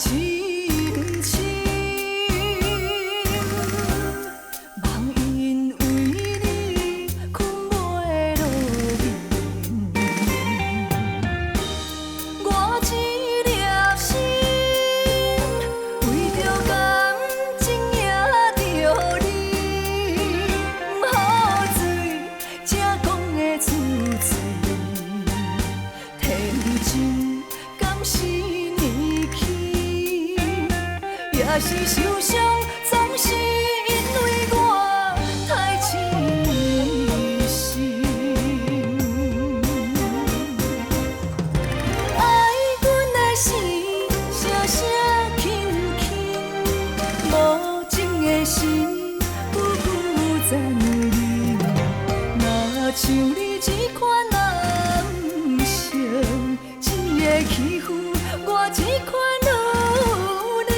深深，梦因为你困袂落眠。我一粒心，为着感情也着你，不好醉，才讲的出嘴。天真敢是年轻，也是受伤，总是因为我太痴心。爱阮的心，声声轻轻，无情的心，久久暂留。若像你这款男性，一个欺负我这款女人，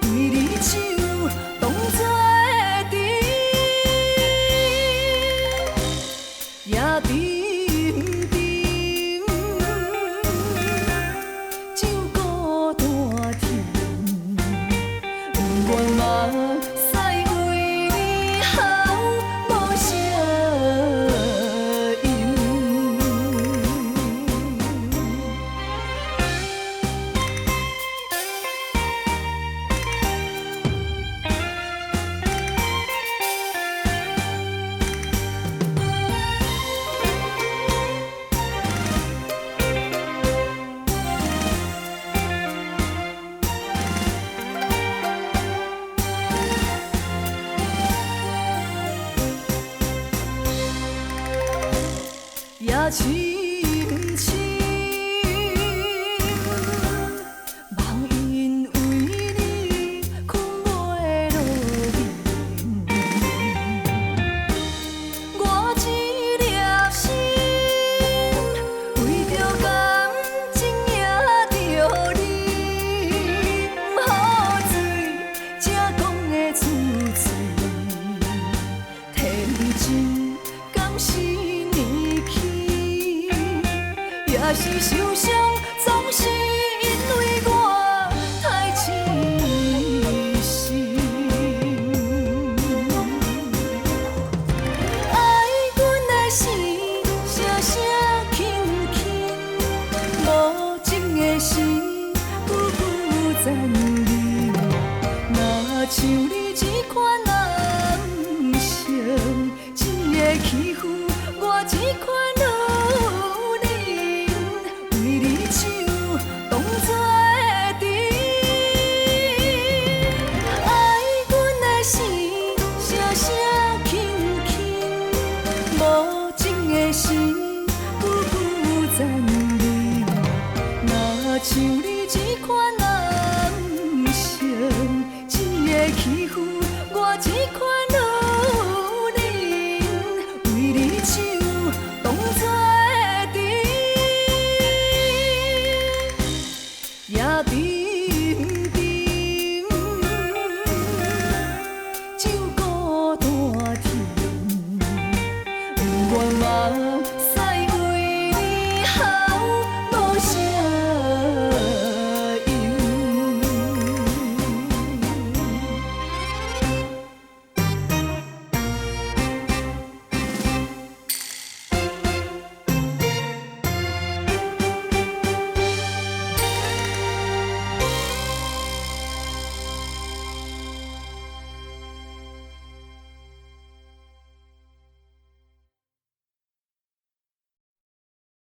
为你手当作的甜，也冰冰，酒孤单甜，不愿嘛使为你好无声音。也深深，梦因为你困袂落眠。我一粒心，为着感情也着你，不好醉，才讲的出嘴。天真敢是年轻，也是受伤，总是因为我太痴心。爱阮的心，声声轻轻，无情的心，久久暂留。若像你